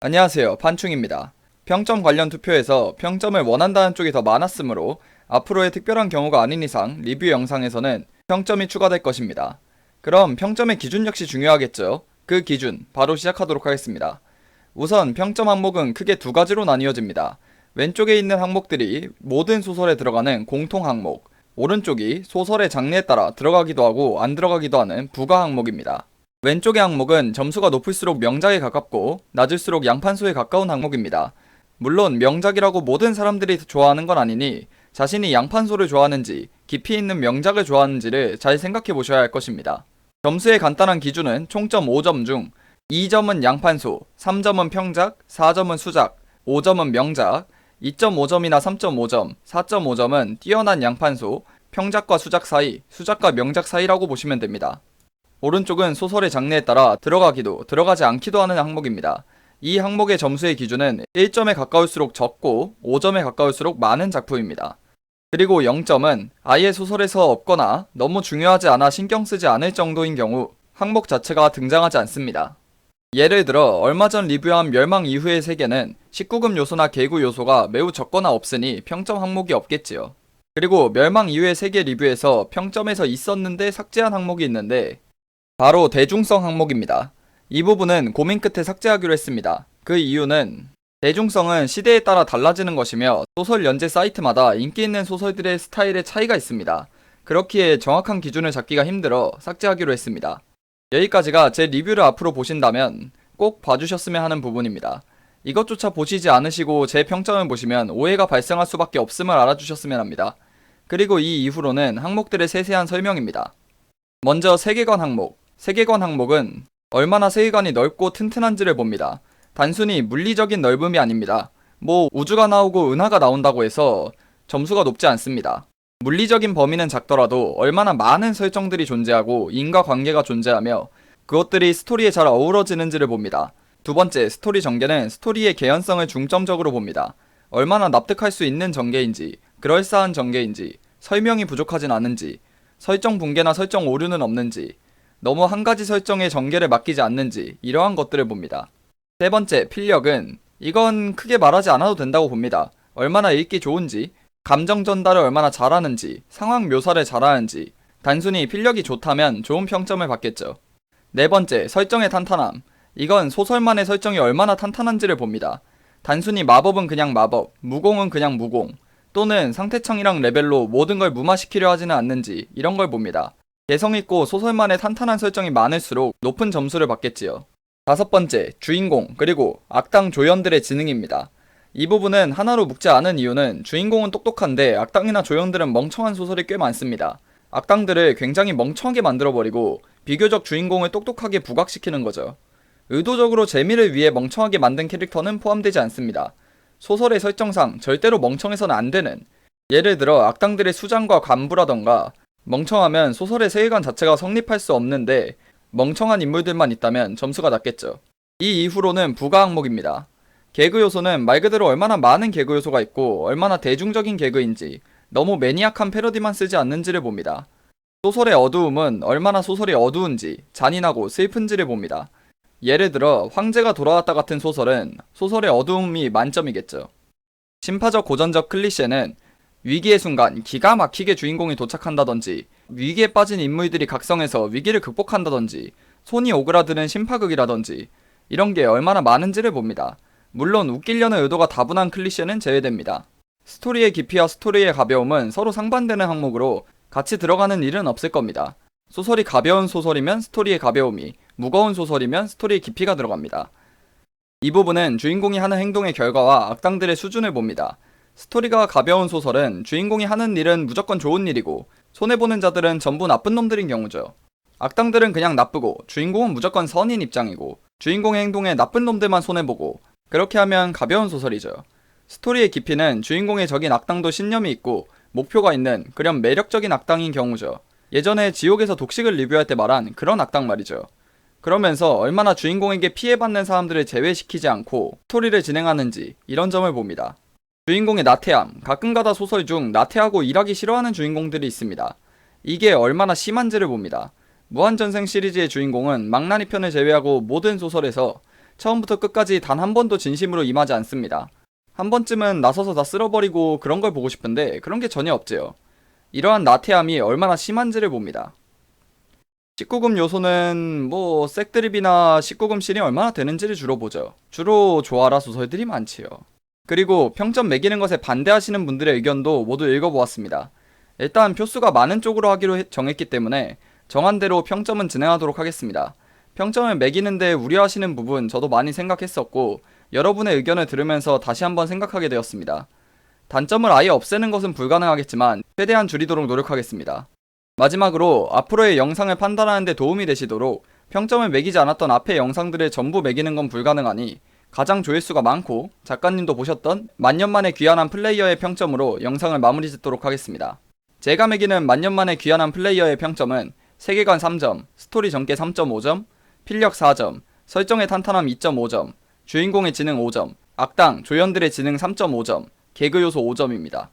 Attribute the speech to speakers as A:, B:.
A: 안녕하세요. 판충입니다. 평점 관련 투표에서 평점을 원한다는 쪽이 더 많았으므로 앞으로의 특별한 경우가 아닌 이상 리뷰 영상에서는 평점이 추가될 것입니다. 그럼 평점의 기준 역시 중요하겠죠? 그 기준 바로 시작하도록 하겠습니다. 우선 평점 항목은 크게 두 가지로 나뉘어집니다. 왼쪽에 있는 항목들이 모든 소설에 들어가는 공통 항목, 오른쪽이 소설의 장르에 따라 들어가기도 하고 안 들어가기도 하는 부가 항목입니다. 왼쪽의 항목은 점수가 높을수록 명작에 가깝고 낮을수록 양판소에 가까운 항목입니다. 물론 명작이라고 모든 사람들이 좋아하는 건 아니니 자신이 양판소를 좋아하는지 깊이 있는 명작을 좋아하는지를 잘 생각해 보셔야 할 것입니다. 점수의 간단한 기준은 총점 5점 중 2점은 양판소, 3점은 평작, 4점은 수작, 5점은 명작, 2.5점이나 3.5점, 4.5점은 뛰어난 양판소, 평작과 수작 사이, 수작과 명작 사이라고 보시면 됩니다. 오른쪽은 소설의 장르에 따라 들어가기도 들어가지 않기도 하는 항목입니다. 이 항목의 점수의 기준은 1점에 가까울수록 적고 5점에 가까울수록 많은 작품입니다. 그리고 0점은 아예 소설에서 없거나 너무 중요하지 않아 신경 쓰지 않을 정도인 경우 항목 자체가 등장하지 않습니다. 예를 들어 얼마 전 리뷰한 멸망 이후의 세계는 19금 요소나 개구 요소가 매우 적거나 없으니 평점 항목이 없겠지요. 그리고 멸망 이후의 세계 리뷰에서 평점에서 있었는데 삭제한 항목이 있는데 바로 대중성 항목입니다. 이 부분은 고민 끝에 삭제하기로 했습니다. 그 이유는 대중성은 시대에 따라 달라지는 것이며 소설 연재 사이트마다 인기 있는 소설들의 스타일의 차이가 있습니다. 그렇기에 정확한 기준을 잡기가 힘들어 삭제하기로 했습니다. 여기까지가 제 리뷰를 앞으로 보신다면 꼭 봐주셨으면 하는 부분입니다. 이것조차 보시지 않으시고 제 평점을 보시면 오해가 발생할 수밖에 없음을 알아주셨으면 합니다. 그리고 이 이후로는 항목들의 세세한 설명입니다. 먼저 세계관 항목. 세계관 항목은 얼마나 세계관이 넓고 튼튼한지를 봅니다. 단순히 물리적인 넓음이 아닙니다. 우주가 나오고 은하가 나온다고 해서 점수가 높지 않습니다. 물리적인 범위는 작더라도 얼마나 많은 설정들이 존재하고 인과관계가 존재하며 그것들이 스토리에 잘 어우러지는지를 봅니다. 두 번째, 스토리 전개는 스토리의 개연성을 중점적으로 봅니다. 얼마나 납득할 수 있는 전개인지, 그럴싸한 전개인지, 설명이 부족하진 않은지, 설정 붕괴나 설정 오류는 없는지, 너무 한 가지 설정의 전개를 맡기지 않는지 이러한 것들을 봅니다. 세 번째, 필력은 이건 크게 말하지 않아도 된다고 봅니다. 얼마나 읽기 좋은지, 감정 전달을 얼마나 잘하는지, 상황 묘사를 잘하는지, 단순히 필력이 좋다면 좋은 평점을 받겠죠. 네 번째, 설정의 탄탄함. 이건 소설만의 설정이 얼마나 탄탄한지를 봅니다. 단순히 마법은 그냥 마법, 무공은 그냥 무공, 또는 상태창이랑 레벨로 모든 걸 무마시키려 하지는 않는지 이런 걸 봅니다. 개성있고 소설만의 탄탄한 설정이 많을수록 높은 점수를 받겠지요. 다섯 번째, 주인공 그리고 악당 조연들의 지능입니다. 이 부분은 하나로 묶지 않은 이유는 주인공은 똑똑한데 악당이나 조연들은 멍청한 소설이 꽤 많습니다. 악당들을 굉장히 멍청하게 만들어버리고 비교적 주인공을 똑똑하게 부각시키는 거죠. 의도적으로 재미를 위해 멍청하게 만든 캐릭터는 포함되지 않습니다. 소설의 설정상 절대로 멍청해서는 안 되는, 예를 들어 악당들의 수장과 간부라던가 멍청하면 소설의 세계관 자체가 성립할 수 없는데 멍청한 인물들만 있다면 점수가 낮겠죠. 이 이후로는 부가 항목입니다. 개그 요소는 말 그대로 얼마나 많은 개그 요소가 있고 얼마나 대중적인 개그인지, 너무 매니악한 패러디만 쓰지 않는지를 봅니다. 소설의 어두움은 얼마나 소설이 어두운지, 잔인하고 슬픈지를 봅니다. 예를 들어 황제가 돌아왔다 같은 소설은 소설의 어두움이 만점이겠죠. 심파적 고전적 클리셰는 위기의 순간 기가 막히게 주인공이 도착한다든지, 위기에 빠진 인물들이 각성해서 위기를 극복한다든지, 손이 오그라드는 심파극이라든지 이런 게 얼마나 많은지를 봅니다. 물론 웃기려는 의도가 다분한 클리셰는 제외됩니다. 스토리의 깊이와 스토리의 가벼움은 서로 상반되는 항목으로 같이 들어가는 일은 없을 겁니다. 소설이 가벼운 소설이면 스토리의 가벼움이, 무거운 소설이면 스토리의 깊이가 들어갑니다. 이 부분은 주인공이 하는 행동의 결과와 악당들의 수준을 봅니다. 스토리가 가벼운 소설은 주인공이 하는 일은 무조건 좋은 일이고 손해보는 자들은 전부 나쁜 놈들인 경우죠. 악당들은 그냥 나쁘고 주인공은 무조건 선인 입장이고 주인공의 행동에 나쁜 놈들만 손해보고, 그렇게 하면 가벼운 소설이죠. 스토리의 깊이는 주인공의 적인 악당도 신념이 있고 목표가 있는 그런 매력적인 악당인 경우죠. 예전에 지옥에서 독식을 리뷰할 때 말한 그런 악당 말이죠. 그러면서 얼마나 주인공에게 피해받는 사람들을 제외시키지 않고 스토리를 진행하는지 이런 점을 봅니다. 주인공의 나태함, 가끔가다 소설 중 나태하고 일하기 싫어하는 주인공들이 있습니다. 이게 얼마나 심한지를 봅니다. 무한전생 시리즈의 주인공은 망나니 편을 제외하고 모든 소설에서 처음부터 끝까지 단 한 번도 진심으로 임하지 않습니다. 한 번쯤은 나서서 다 쓸어버리고 그런 걸 보고 싶은데 그런 게 전혀 없지요. 이러한 나태함이 얼마나 심한지를 봅니다. 19금 요소는 뭐 색드립이나 19금 씬이 얼마나 되는지를 주로 보죠. 주로 조아라 소설들이 많지요. 그리고 평점 매기는 것에 반대하시는 분들의 의견도 모두 읽어보았습니다. 일단 표수가 많은 쪽으로 하기로 정했기 때문에 정한 대로 평점은 진행하도록 하겠습니다. 평점을 매기는데 우려하시는 부분 저도 많이 생각했었고 여러분의 의견을 들으면서 다시 한번 생각하게 되었습니다. 단점을 아예 없애는 것은 불가능하겠지만 최대한 줄이도록 노력하겠습니다. 마지막으로 앞으로의 영상을 판단하는 데 도움이 되시도록 평점을 매기지 않았던 앞의 영상들을 전부 매기는 건 불가능하니 가장 조회수가 많고 작가님도 보셨던 만년만에 귀환한 플레이어의 평점으로 영상을 마무리 짓도록 하겠습니다. 제가 매기는 만년만에 귀환한 플레이어의 평점은 세계관 3점, 스토리 전개 3.5점, 필력 4점, 설정의 탄탄함 2.5점, 주인공의 지능 5점, 악당, 조연들의 지능 3.5점, 개그 요소 5점입니다.